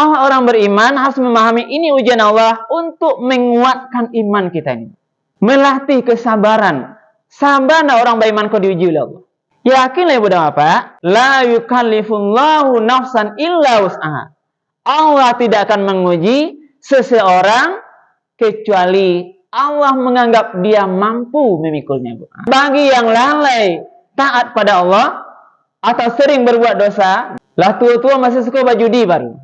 Orang beriman harus memahami ini ujian Allah untuk menguatkan iman kita ini. Melatih kesabaran. Sabar orang beriman kau diuji oleh Allah. Yakinlah ibu dan bapak, la yukallifullahu nafsan illa wus'aha. Allah tidak akan menguji seseorang kecuali Allah menganggap dia mampu memikulnya. Bagi yang lalai taat pada Allah atau sering berbuat dosa, lah tua-tua masih suka berjudi baru.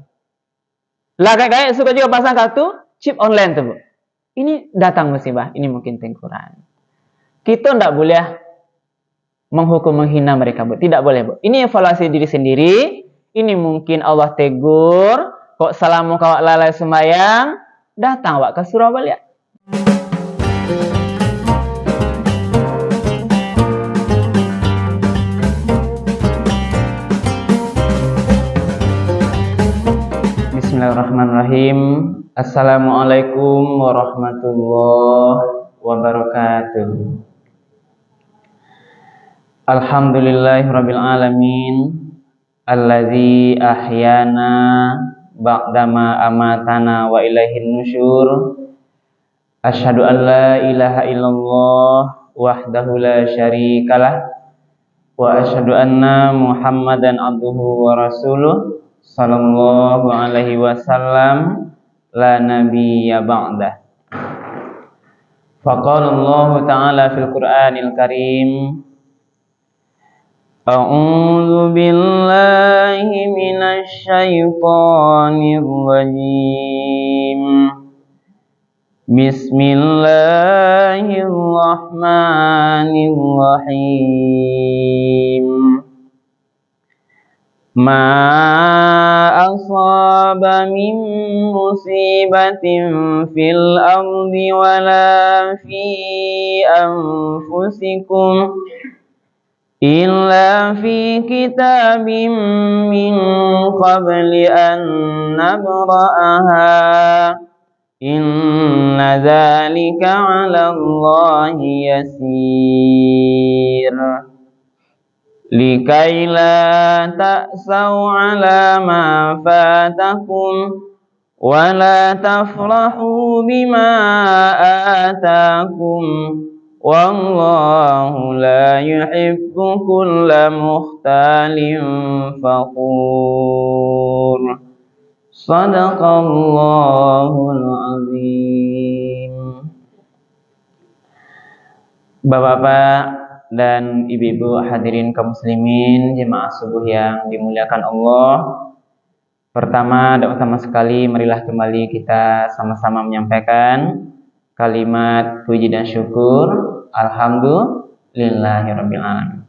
Lah kayak suka juga pasang kartu chip online tuh, Bu. Ini datang musibah, ini mungkin tengkuran. Kita tidak boleh menghukum, menghina mereka, Bu. Tidak boleh, Bu. Ini evaluasi diri sendiri. Ini mungkin Allah tegur, kok salamu kawak lalai sembahyang, datang wak ke Surabaya. Bismillahirrahmanirrahim. Assalamualaikum warahmatullahi wabarakatuh. Alhamdulillahirabbil alamin allazi ahyana ba'dama amatana wa ilaihin nusyur. Asyhadu an la ilaha illallah wahdahu la syarikalah wa asyhadu anna Muhammadan abduhu wa rasuluh sallallahu alaihi wasallam la nabiyya ba'dah. Faqala Allah ta'ala fil Qur'anil Karim, a'udzu billahi minasy syaithanir rajim. Bismillahirrahmanirrahim. Ma asaba min musibatin fil ardi wala fi anfusikum illa fi kitabim min qabli an nabra'aha inna dzalika 'ala Allahi yasir. Likai la ta'sau ala ma fatakum wa la tafrahu bima atakum wallahu la yuhibbu kulla mukhtalin fakhur. Sadaqallahul azim. Bapak-bapak dan ibu-ibu hadirin kaum muslimin jemaah subuh yang dimuliakan Allah. Pertama dan utama sekali, marilah kembali kita sama-sama menyampaikan kalimat puji dan syukur. Alhamdulillahirabbil alamin.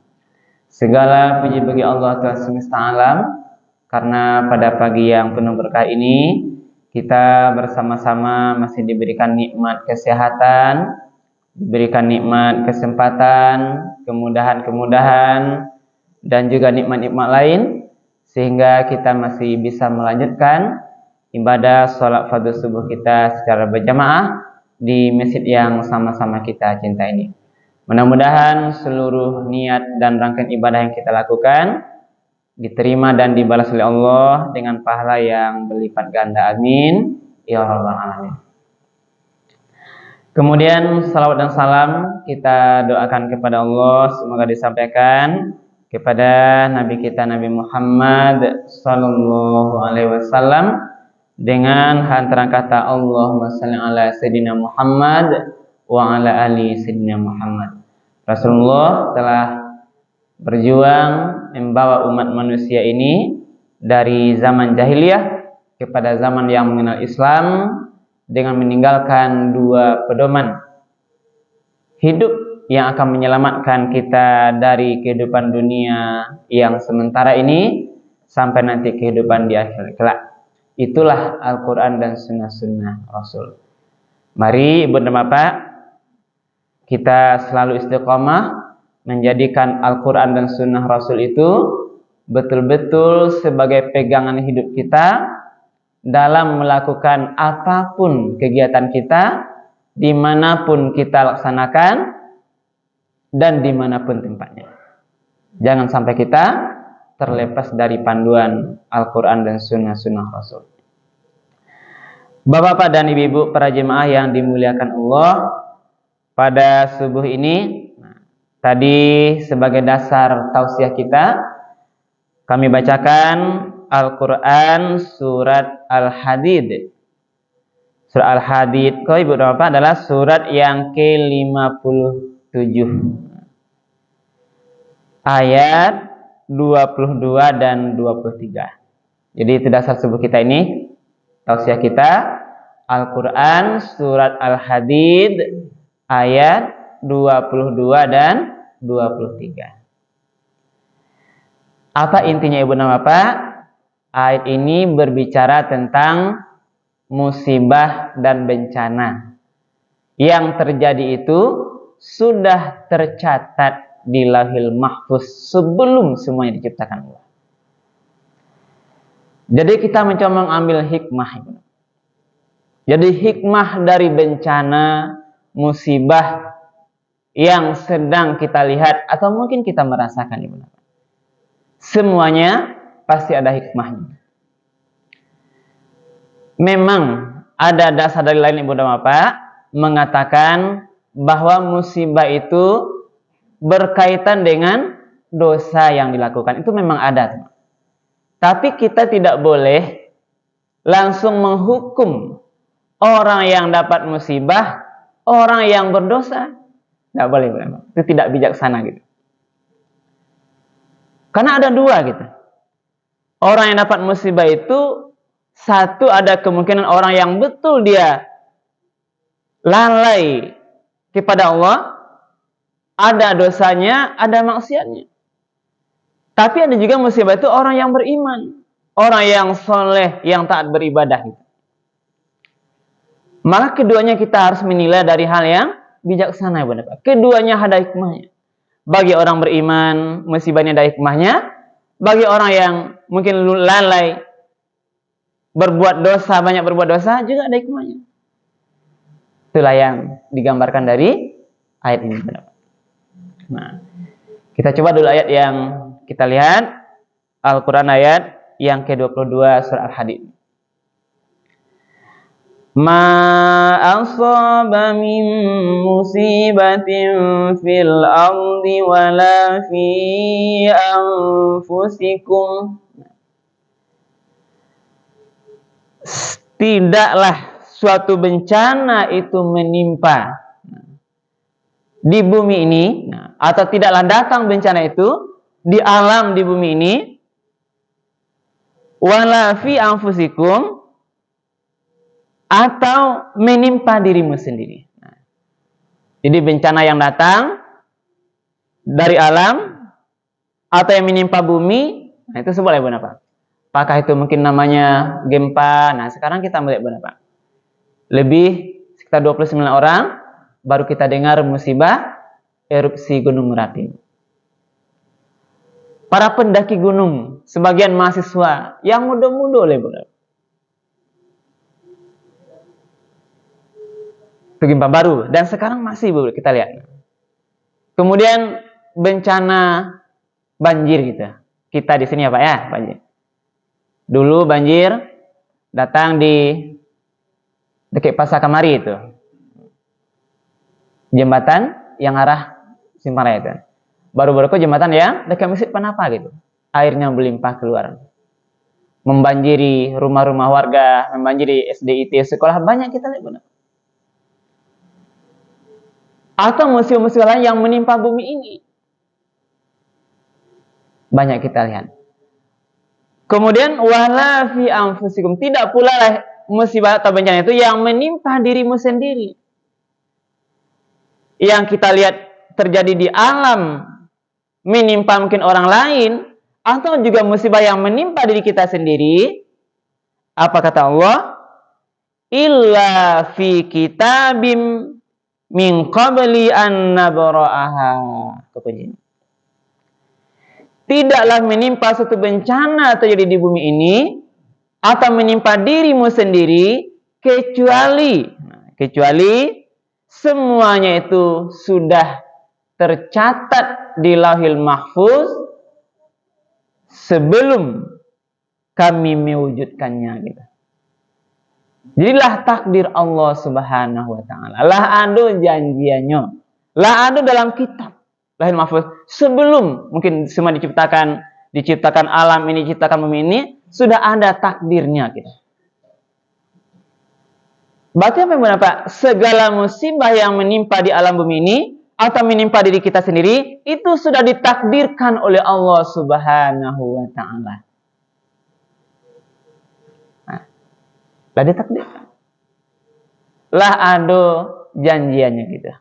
Segala puji bagi Allah Tuhan semesta alam, karena pada pagi yang penuh berkah ini kita bersama-sama masih diberikan nikmat kesehatan, diberikan nikmat kesempatan, kemudahan-kemudahan, dan juga nikmat-nikmat lain, sehingga kita masih bisa melanjutkan ibadah sholat fardu subuh kita secara berjamaah di masjid yang sama-sama kita cinta ini. Mudah-mudahan seluruh niat dan rangkaian ibadah yang kita lakukan diterima dan dibalas oleh Allah dengan pahala yang berlipat ganda. Amin ya rabbal alamin. Kemudian salawat dan salam kita doakan kepada Allah, semoga disampaikan kepada Nabi kita Nabi Muhammad sallallahu alaihi wasallam dengan hantaran kata Allahumma shalli ala sayyidina Muhammad wa ala ali sayyidina Muhammad. Rasulullah telah berjuang membawa umat manusia ini dari zaman jahiliyah kepada zaman yang mengenal Islam dengan meninggalkan dua pedoman hidup yang akan menyelamatkan kita dari kehidupan dunia yang sementara ini sampai nanti kehidupan di akhir kelak. Itulah Al-Quran dan sunnah-sunnah Rasul. Mari ibu dan bapak, kita selalu istiqomah menjadikan Al-Quran dan sunnah Rasul itu betul-betul sebagai pegangan hidup kita dalam melakukan apapun kegiatan kita, dimanapun kita laksanakan, dan dimanapun tempatnya. Jangan sampai kita terlepas dari panduan Al-Quran dan sunnah-sunnah Rasul. Bapak-bapak dan ibu-ibu para jemaah yang dimuliakan Allah, pada subuh ini tadi sebagai dasar tausiah kita, kami bacakan Al-Quran surat Al-Hadid. Surat Al-Hadid, kau ibu dan bapak, adalah surat yang ke-57, ayat 22 dan 23. Jadi itu dasar subuh kita ini, tausiah kita, Al-Quran surat Al-Hadid ayat 22 dan 23. Apa intinya ibu dan bapak? Ayat ini berbicara tentang musibah dan bencana yang terjadi itu sudah tercatat di Lauhil Mahfuz sebelum semuanya diciptakan Allah. Jadi kita mencoba mengambil hikmah. Jadi hikmah dari bencana, musibah yang sedang kita lihat atau mungkin kita merasakan, ibu. Semuanya pasti ada hikmahnya. Memang ada dasar dari lain ibu dan bapak mengatakan bahwa musibah itu berkaitan dengan dosa yang dilakukan. Itu memang ada. Tapi kita tidak boleh langsung menghukum orang yang dapat musibah, orang yang berdosa. Tidak boleh, itu tidak bijaksana gitu. Karena ada dua gitu. Orang yang dapat musibah itu, satu ada kemungkinan orang yang betul dia lalai kepada Allah, ada dosanya, ada maksiatnya. Tapi ada juga musibah itu orang yang beriman, orang yang soleh, yang taat beribadah gitu. Maka keduanya kita harus menilai dari hal yang bijaksana, ibu bapak. Keduanya ada hikmahnya. Bagi orang beriman, musibahnya ada hikmahnya. Bagi orang yang mungkin lalai, berbuat dosa, banyak berbuat dosa, juga ada hikmahnya. Itulah yang digambarkan dari ayat ini, ibu bapak. Nah, kita coba dulu ayat yang kita lihat. Al-Quran ayat yang ke-22 surah Al-Hadid. Ma asaba min musibatin fil ardi wala fi anfusikum. Tidaklah suatu bencana itu menimpa di bumi ini, atau tidaklah datang bencana itu di alam di bumi ini, wala fi anfusikum, atau menimpa dirimu sendiri. Jadi bencana yang datang dari alam atau yang menimpa bumi, itu seboleh ibu bapak. Apakah itu mungkin namanya gempa? Nah, sekarang kita melihat ibu bapak. Lebih sekitar 29 orang baru kita dengar musibah erupsi Gunung Merapi. Para pendaki gunung, sebagian mahasiswa yang muda-muda ibu bapak. Gempa baru, dan sekarang masih Bu, kita lihat. Kemudian bencana banjir gitu. Kita di sini ya Pak ya, banjir. Dulu banjir datang di dekat Pasar Kamari itu. Jembatan yang arah Simpang Raya itu. Baru-baru kok jembatan yang dekat Masjid Panapa gitu. Airnya melimpah keluar. Membanjiri rumah-rumah warga, membanjiri SDIT, sekolah, banyak kita lihat benar. Atau musibah-musibah lain yang menimpa bumi ini. Banyak kita lihat. Kemudian wala fi anfusikum, tidak pula lah musibah atau bencana itu yang menimpa dirimu sendiri. Yang kita lihat terjadi di alam, menimpa mungkin orang lain, atau juga musibah yang menimpa diri kita sendiri. Apa kata Allah? Illa fi kitabim min qabli an nabra'aha. Tidaklah menimpa suatu bencana terjadi di bumi ini atau menimpa dirimu sendiri kecuali semuanya itu sudah tercatat di Lauhil Mahfuz sebelum kami mewujudkannya gitu. Jadilah takdir Allah Subhanahu wa taala. Lah ado janjiannya. Lah ado dalam kitab Lauhul Mahfuz sebelum mungkin semua diciptakan alam ini, diciptakan bumi ini, sudah ada takdirnya gitu. Berarti apa yang benar, Pak? Segala musibah yang menimpa di alam bumi ini atau menimpa diri kita sendiri itu sudah ditakdirkan oleh Allah Subhanahu wa taala. Nah, lah ditakdirkan. Lah ado janjiannya gitu.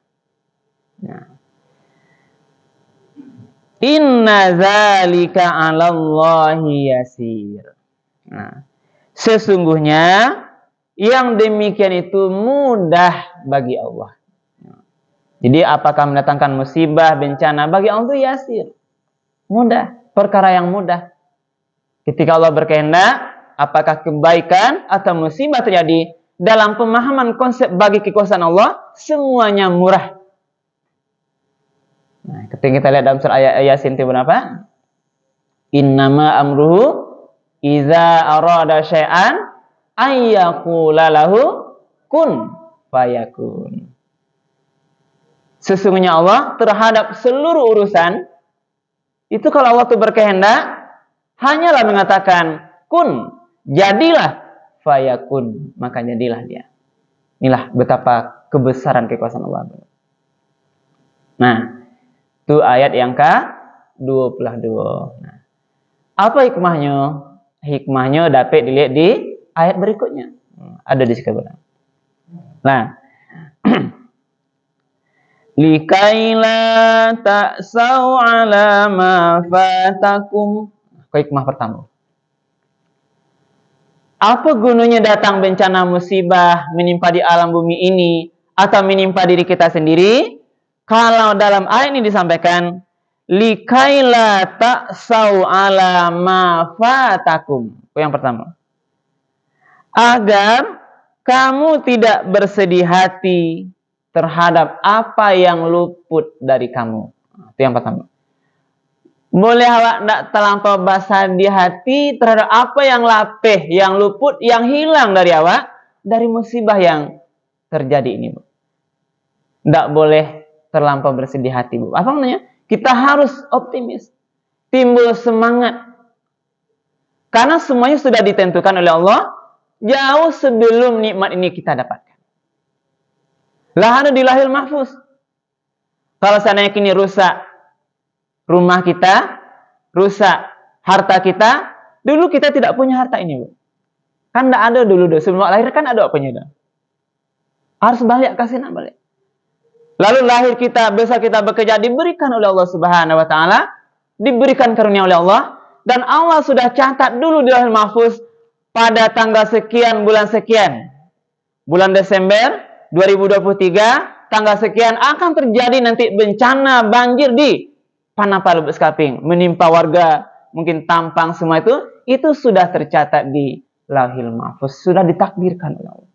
Nah. Inna zalika 'alallahi yasir. Nah, sesungguhnya yang demikian itu mudah bagi Allah. Jadi apakah mendatangkan musibah, bencana bagi Allah itu yasir. Mudah, perkara yang mudah. Ketika Allah berkehendak, apakah kebaikan atau musibah terjadi dalam pemahaman konsep bagi kekuasaan Allah, semuanya murah. Nah, ketika kita lihat dalam surah Yasin itu berapa? Innama amruhu idza arada syai'an ayyaqula lahu kun fayakun. Sesungguhnya Allah terhadap seluruh urusan itu kalau Allah itu berkehendak hanyalah mengatakan kun, jadilah, fayakun, maka jadilah dia. Inilah betapa kebesaran kekuasaan Allah. Nah, itu ayat yang ke-22. Nah, apa hikmahnya? Hikmahnya dapat dilihat di ayat berikutnya. Ada di sini. Nah, likaila ta'sau ala ma fatakum. Hikmah pertama. Apa gunanya datang bencana musibah menimpa di alam bumi ini atau menimpa diri kita sendiri? Kalau dalam ayat ini disampaikan likaila ta'sau ala ma fatakum. Yang pertama. Agar kamu tidak bersedih hati terhadap apa yang luput dari kamu. Itu yang pertama. Boleh awak tidak terlampau bersedih hati terhadap apa yang lapeh, yang luput, yang hilang dari awak dari musibah yang terjadi ini, Bu. Tidak boleh terlampau bersedih hati, Bu. Apa namanya? Kita harus optimis, timbul semangat. Karena semuanya sudah ditentukan oleh Allah jauh sebelum nikmat ini kita dapatkan. Lah ada di Lauhul Mahfuz. Kalau seandainya kini rusak rumah kita, rusak harta kita, dulu kita tidak punya harta ini, Bu. Kan tidak ada dulu, sebelum lahir kan ada apanya dah. Harus balik kasih nak balik. Lalu lahir kita, besok kita bekerja, diberikan oleh Allah Subhanahu wa taala, diberikan karunia oleh Allah, dan Allah sudah catat dulu di Lauhul Mahfuz pada tanggal sekian bulan sekian. Bulan Desember 2023, tanggal sekian akan terjadi nanti bencana banjir di Panapa Lubuk Skaping, menimpa warga, mungkin Tampang semua itu sudah tercatat di Lauhul Mahfuz, sudah ditakdirkan oleh Allah.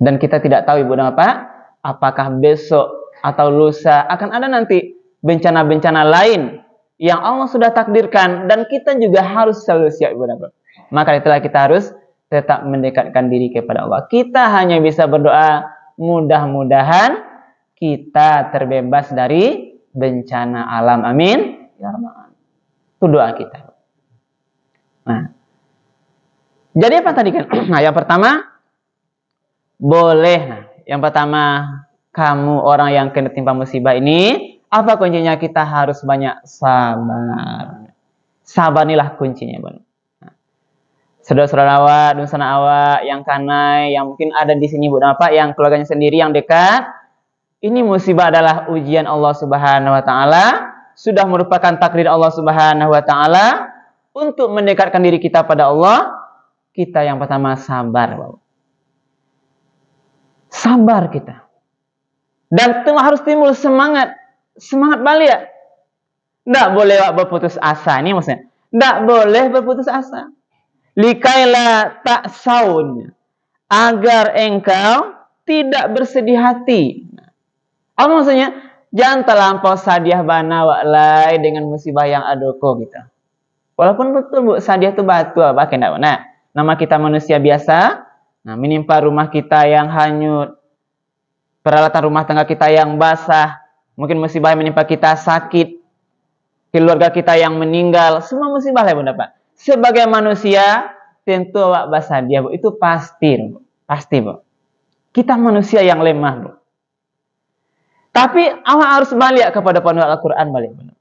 Dan kita tidak tahu Ibu dan Bapak, apakah besok atau lusa akan ada nanti bencana-bencana lain yang Allah sudah takdirkan, dan kita juga harus selalu siap Ibu dan Bapak. Maka itulah kita harus tetap mendekatkan diri kepada Allah. Kita hanya bisa berdoa, mudah-mudahan kita terbebas dari bencana alam. Amin. Ya Rabbal. Itu doa kita. Nah, jadi apa tadi kan? Nah, yang pertama boleh. Nah, yang pertama, kamu orang yang kena timpa musibah ini, apa kuncinya? Kita harus banyak sabar. Sabar inilah kuncinya, Bang. Saudara-saudara awak, dunsana awak yang kanai, yang mungkin ada di sini Bu dan Bapak, yang keluarganya sendiri yang dekat, ini musibah adalah ujian Allah Subhanahu wa taala, sudah merupakan takdir Allah Subhanahu wa taala untuk mendekatkan diri kita pada Allah. Kita yang pertama sabar, Bapak. Sabar kita. Dan harus timbul semangat. Semangat balik ya. Tidak boleh berputus asa. Ini maksudnya. Tidak boleh berputus asa. Likaila ta'saun. Agar engkau tidak bersedih hati. Apa maksudnya? Jangan terlampau sadiah bana wa'lai dengan musibah yang adoko gitu. Walaupun betul Bu, sadiah itu batu apa kena. Nah, nama kita manusia biasa, nah menimpa rumah kita yang hanyut, peralatan rumah tangga kita yang basah, mungkin musibah yang menimpa kita sakit, keluarga kita yang meninggal, semua musibah lah Bunda Pak. Sebagai manusia tentu awak bersedia Bu, itu pasti Bu. Kita manusia yang lemah Bu. Tapi awak harus balik kepada panduan Al-Quran balik Bunda.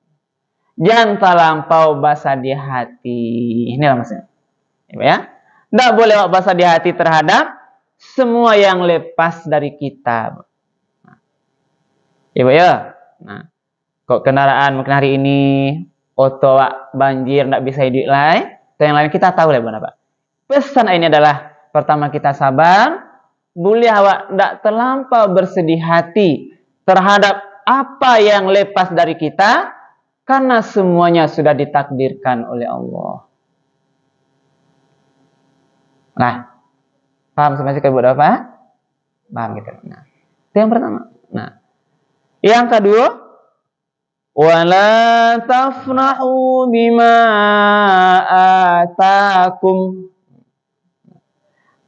Jangan terlampau basah di hati. Inilah maksudnya. Ya. Tidak boleh awak basah di hati terhadap semua yang lepas dari kita. Ibu ya. Nah, kok kendaraan mungkin hari ini oto banjir tidak bisa hidup lain, atau yang lain kita tahu lah Bunda Pak. Pesan ini adalah pertama kita sabar, boleh awak tidak terlampau bersedih hati terhadap apa yang lepas dari kita, karena semuanya sudah ditakdirkan oleh Allah. Nah, paham sampai sini Bunda Pak? Paham gitu. Nah, itu yang pertama. Nah, yang kedua, wala tafrahu bima atakum.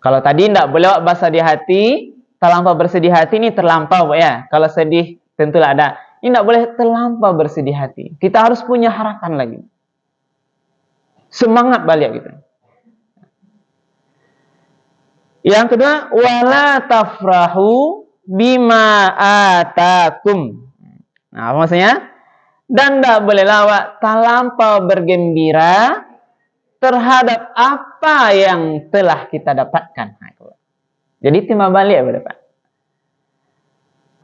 Kalau tadi tidak boleh basah di hati, terlampau bersedih hati ini terlampau ya. Kalau sedih tentulah ada. Ini tidak boleh terlampau bersedih hati. Kita harus punya harapan lagi. Semangat balik gitu. Yang kedua, wala tafrahu bima atakum. Nah, apa maksudnya? Dan tidak boleh lawak terlampau bergembira terhadap apa yang telah kita dapatkan. Jadi timbal balik ya Bapak.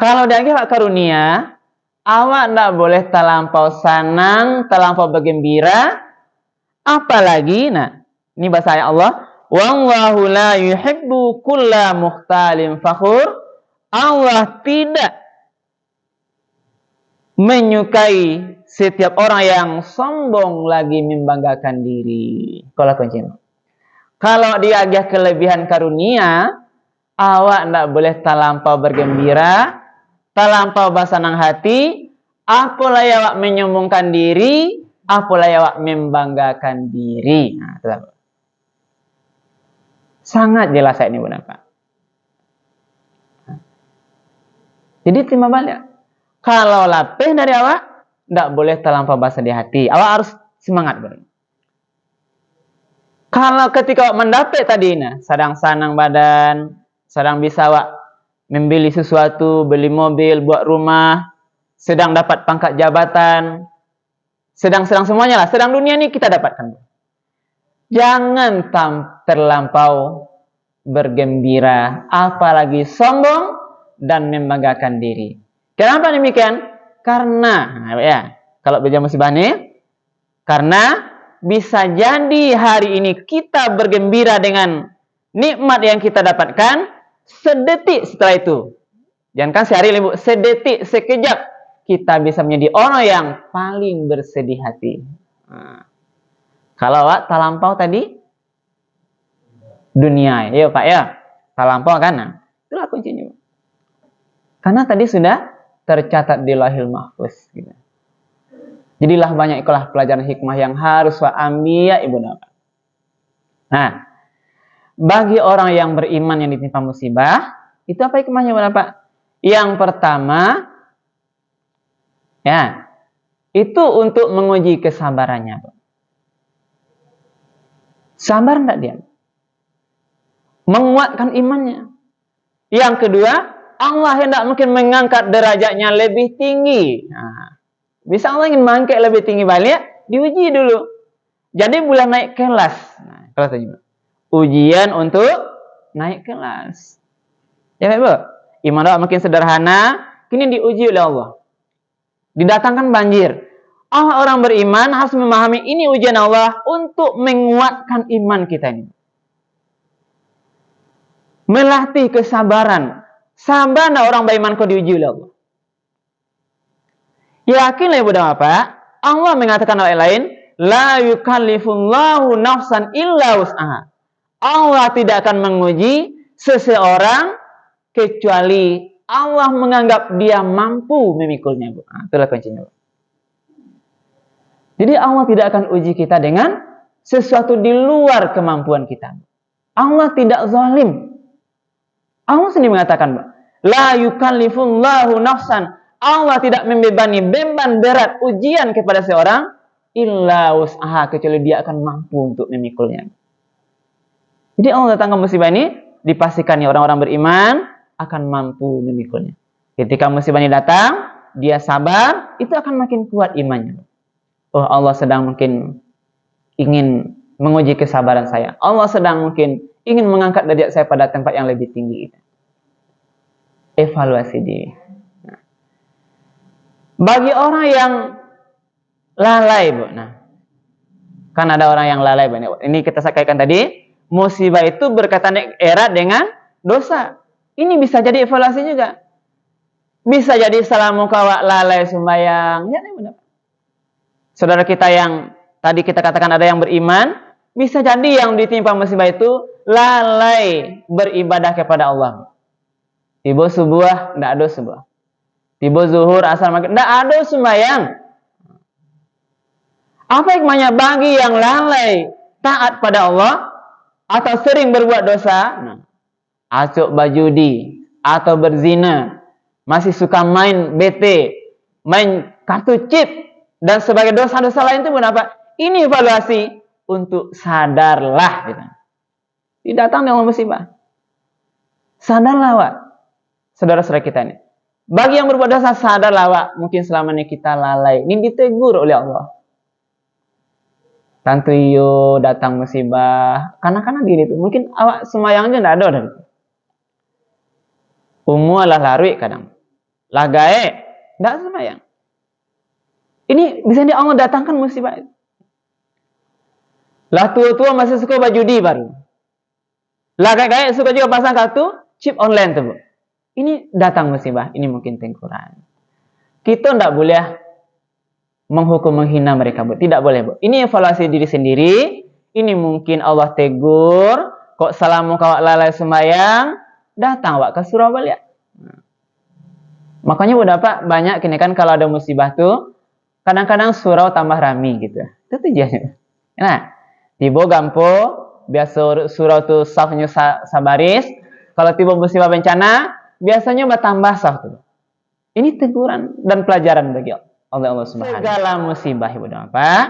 Kalau dia awak karunia, awak tidak boleh terlampau senang, terlampau bergembira, apalagi, nah, ini bahasa ayat Allah, wallahu la yuhibbu kulla mukhtalin fakhur. Allah tidak menyukai setiap orang yang sombong lagi membanggakan diri. Kalau dia agak kelebihan karunia, awak tidak boleh terlampau bergembira, terlampau bersenang hati, apalagi awak menyombongkan diri, apalagi awak membanggakan diri. Nah, itu sangat jelas ini Bunda Pak. Jadi terima balik. Kalau lapeh dari awak, tidak boleh terlampau basah di hati. Awak harus semangat Bunda. Kalau ketika awak mendapat tadi, sedang senang badan, sedang bisa awak membeli sesuatu, beli mobil, buat rumah, sedang dapat pangkat jabatan, sedang semuanya lah, sedang dunia ini kita dapatkan. Jangan terlampau bergembira, apalagi sombong dan membanggakan diri. Kenapa demikian? Karena, ya, kalau baca musibah ini, karena bisa jadi hari ini kita bergembira dengan nikmat yang kita dapatkan, sedetik setelah itu, jangan kan sehari Ibu, sedetik, sekejap, kita bisa menjadi orang yang paling bersedih hati. Nah, kalau Pak terlampau tadi dunia, ya Pak ya, terlampau kan? Nah, itulah kuncinya. Karena tadi sudah tercatat di Lauhil Mahfuz. Gitu. Jadilah banyak ikulah pelajaran hikmah yang harus Pak ambil ya Ibu Bapak. Nah, bagi orang yang beriman yang ditimpa musibah, itu apa hikmahnya Bapak? Yang pertama, ya, itu untuk menguji kesabarannya. Sabar enggak dia? Menguatkan imannya. Yang kedua, Allah hendak mungkin mengangkat derajatnya lebih tinggi. Nah, bisa Allah ingin mengangkat lebih tinggi balik, diuji dulu. Jadi boleh naik kelas. Nah, kelas tadi. Ujian untuk naik kelas. Ya Pak, iman doa makin sederhana, kini diuji oleh Allah. Didatangkan banjir. Orang beriman harus memahami ini ujian Allah untuk menguatkan iman kita ini. Melatih kesabaran. Sabar orang beriman kau diuji oleh Allah. Yakinlah Ibu dan Bapak, Allah mengatakan oleh lain, la yukallifullahu nafsan illa wus'aha. Allah tidak akan menguji seseorang kecuali Allah menganggap dia mampu memikulnya. Nah, itulah kuncinya. Jadi Allah tidak akan uji kita dengan sesuatu di luar kemampuan kita. Allah tidak zalim. Allah sendiri mengatakan, la yukallifullahu nafsan. Allah tidak membebani beban berat ujian kepada seorang illa wus'aha, kecuali dia akan mampu untuk memikulnya. Jadi Allah datangkan musibah ini dipastikan orang-orang beriman akan mampu memikulnya. Ketika musibah ini datang, dia sabar, itu akan makin kuat imannya. Oh, Allah sedang mungkin ingin menguji kesabaran saya. Allah sedang mungkin ingin mengangkat derajat saya pada tempat yang lebih tinggi. Evaluasi diri. Nah, bagi orang yang lalai, Bu. Nah, kan ada orang yang lalai, Bu. Ini kita sampaikan tadi, musibah itu berkaitan erat dengan dosa. Ini bisa jadi evaluasi juga. Bisa jadi salah muka lalai sembahyang. Ya, saudara kita yang tadi kita katakan ada yang beriman, bisa jadi yang ditimpa musibah itu lalai beribadah kepada Allah. Tiba subuh, tidak ada subuh. Tiba zuhur, asar, maghrib, tidak ada sembahyang. Apa hikmahnya bagi yang lalai taat pada Allah atau sering berbuat dosa? Nah, acuk bajudi atau berzina, masih suka main BT, main kartu chip dan sebagai dosa-dosa lain itu kenapa? Ini evaluasi untuk sadarlah gitu. Tidak datang dengan musibah. Sadarlah, Wak. Saudara-saudara kita ini. Bagi yang berbuat dosa, sadarlah, Wak. Mungkin selama ini kita lalai. Ini ditegur oleh Allah. Tantu iyo datang musibah. Karena diri itu. Mungkin awak semayangnya tidak ada. Umu lah larui kadang. Lagae. Tidak semayang. Ini bisa Allah datangkan musibah itu. Lah tua-tua masih suka bajudi baru. Lah kayak suka juga pasang kartu chip online tuh, Bu. Ini datang musibah, ini mungkin tengkuran. Kita tidak boleh menghukum, menghina mereka, Bu. Tidak boleh, Bu. Ini evaluasi diri sendiri. Ini mungkin Allah tegur. Kok salamu kawak lalai sembahyang, datang, Wak, ke Surabaya. Makanya Bu dapat banyak kini kan kalau ada musibah tuh kadang-kadang surau tambah rami gitu. Itu tujuannya. Nah, tiba gampo biasa surau tuh safnya sabaris. Kalau tiba musibah bencana biasanya bertambah saf tuh. Ini teguran dan pelajaran bagi Allah Subhanahu. Segala musibah Ibu Bapak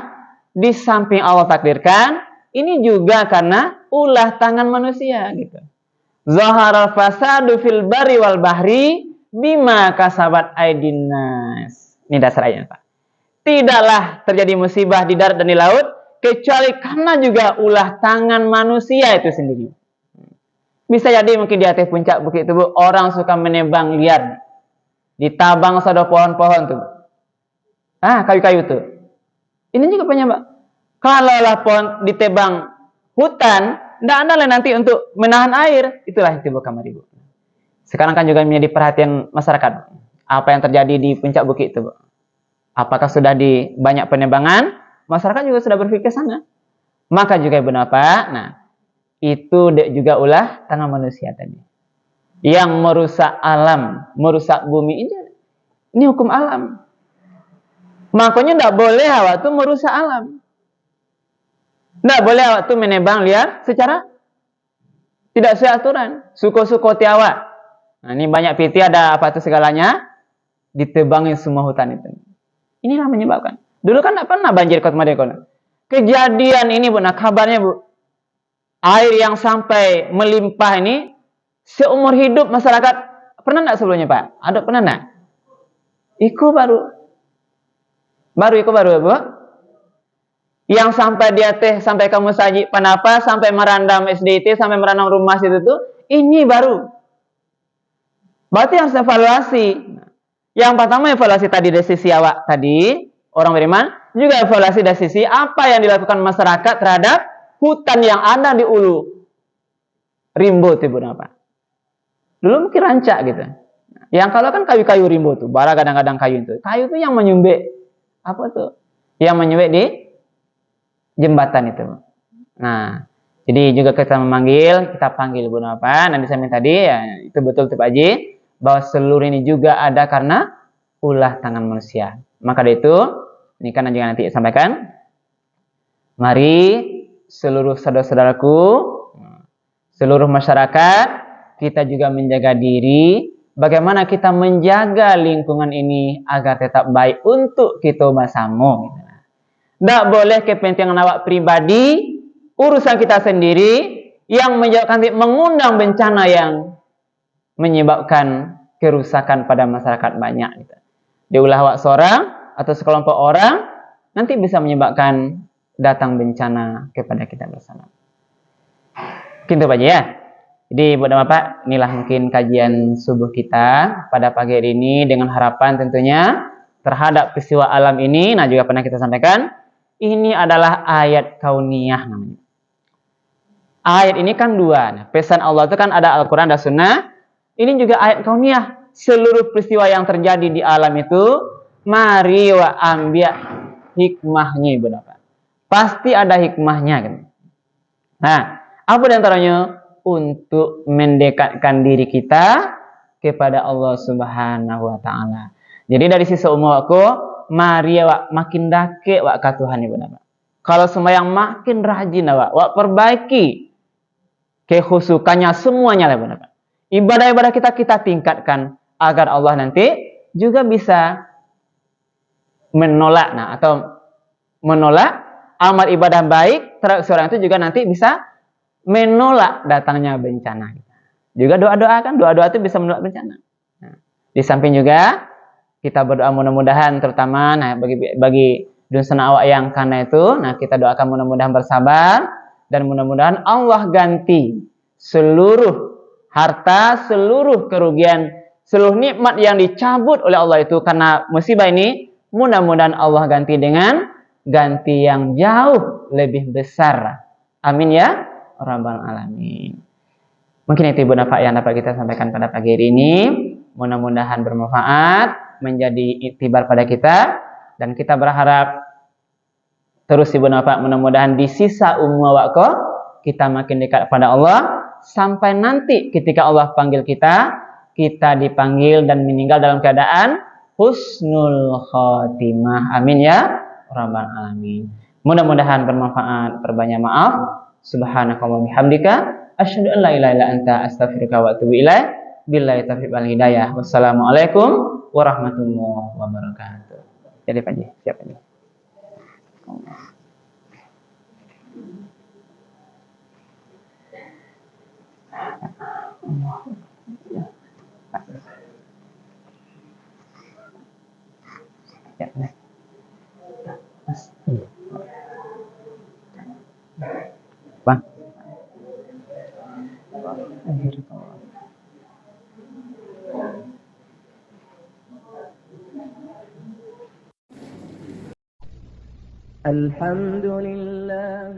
di samping Allah takdirkan, ini juga karena ulah tangan manusia gitu. Zaharal fasadu fil barri wal bahri bima kasabat aydin nas. Ini dasar ayat, Pak. Tidaklah terjadi musibah di darat dan di laut kecuali karena juga ulah tangan manusia itu sendiri. Bisa jadi mungkin di atas puncak bukit itu, Bu, orang suka menebang liar. Ditabang sada pohon-pohon tuh. Kayu-kayu tuh. Ini juga penyebab. Kalau lah pohon ditebang hutan, tidak ada lah nanti untuk menahan air. Itulah yang timbul kamar Ibu. Sekarang kan juga menjadi perhatian masyarakat. Apa yang terjadi di puncak bukit itu, Bu? Apakah sudah di banyak penebangan? Masyarakat juga sudah berpikir sana. Maka juga Ibu Bapak, nah, itu juga ulah tangan manusia tadi. Yang merusak alam, merusak bumi ini hukum alam. Makanya tidak boleh awak itu merusak alam. Tidak boleh awak itu menebang liar secara tidak sesuai aturan. Suko-suko tiawak. Nah, ini banyak piti ada apa itu segalanya ditebangin semua hutan itu. Inilah menyebabkan. Dulu kan tidak pernah banjir Kota Madiun. Kejadian ini, Bu, nah kabarnya, Bu, air yang sampai melimpah ini seumur hidup masyarakat pernah enggak sebelumnya, Pak? Ada pernah enggak? Iku baru, Bu. Yang sampai dia sampai kamu saji panapa, sampai merandam SDIT, sampai merandam rumah situ tuh, ini baru. Berarti harus evaluasi. Yang pertama evaluasi tadi dari sisi awak tadi, orang beriman, juga evaluasi dari sisi apa yang dilakukan masyarakat terhadap hutan yang ada di ulu rimbo itu, Bu, apa? Dulu mungkin rancak gitu. Yang kalau kan kayu-kayu rimbo tuh, bara kadang-kadang kayu itu. Kayu itu yang menyumbat apa tuh? Yang menyumbat di jembatan itu. Nah, jadi juga kita panggil Bu apa? Nanti saya minta tadi ya, itu betul tuh Pak Haji, bahwa seluruh ini juga ada karena ulah tangan manusia. Maka dari itu, ini kan juga nanti sampaikan. Mari seluruh saudara-saudaraku seluruh masyarakat, kita juga menjaga diri. Bagaimana kita menjaga lingkungan ini agar tetap baik untuk kita bersama. Tidak boleh kepentingan awak pribadi, urusan kita sendiri yang mengundang bencana yang menyebabkan kerusakan pada masyarakat banyak. Diulah awak seorang atau sekelompok orang, nanti bisa menyebabkan datang bencana kepada kita bersama. Mungkin itu aja ya. Jadi buat Bapak, inilah mungkin kajian subuh kita pada pagi hari ini dengan harapan tentunya terhadap peristiwa alam ini. Nah, juga pernah kita sampaikan, ini adalah ayat kauniyah namanya. Ayat ini kan dua. Nah, pesan Allah itu kan ada Al-Quran dan Sunnah. Ini juga ayat kauniyah. Seluruh peristiwa yang terjadi di alam itu, mari wa ambil hikmahnya, Ibu Bapak. Pasti ada hikmahnya kan. Nah, apa di antaranya? Untuk mendekatkan diri kita kepada Allah Subhanahu wa taala. Jadi dari sisi umum aku, mari wak makin dake wak ka Tuhan Ibu Bapak. Kalau sembahyang makin rajin wak perbaiki kehusukannya semuanya Ibu Bapak. Ibadah-ibadah kita tingkatkan agar Allah nanti juga bisa menolak atau menolak amal ibadah baik terhadap seorang itu juga nanti bisa menolak datangnya bencana. Juga doa-doa kan, doa-doa itu bisa menolak bencana. Nah, di samping juga kita berdoa mudah-mudahan terutama bagi dunsan awak yang karena itu, kita doakan mudah-mudahan bersabar dan mudah-mudahan Allah ganti seluruh harta, seluruh kerugian, seluruh nikmat yang dicabut oleh Allah itu karena musibah ini, mudah-mudahan Allah ganti dengan ganti yang jauh lebih besar. Amin ya Rabbal Alamin. Mungkin itu Ibu Bapak yang dapat kita sampaikan pada pagi hari ini. Mudah-mudahan bermanfaat, menjadi iktibar pada kita, dan kita berharap terus Ibu Bapak mudah-mudahan di sisa umur waktu kita makin dekat pada Allah sampai nanti ketika Allah panggil kita dipanggil dan meninggal dalam keadaan husnul khotimah. Amin ya Rabbal Alamin. Mudah-mudahan bermanfaat, berbanyak maaf. Subhanakallahumma bihamdika asyhadu an la ilaha illa anta astaghfiruka wa atubu ilaik. Billahi taufiq wal hidayah. Wassalamualaikum warahmatullahi wabarakatuh. Jadi Pak Ji, siap ini. Ya, Bang. Alhamdulillah.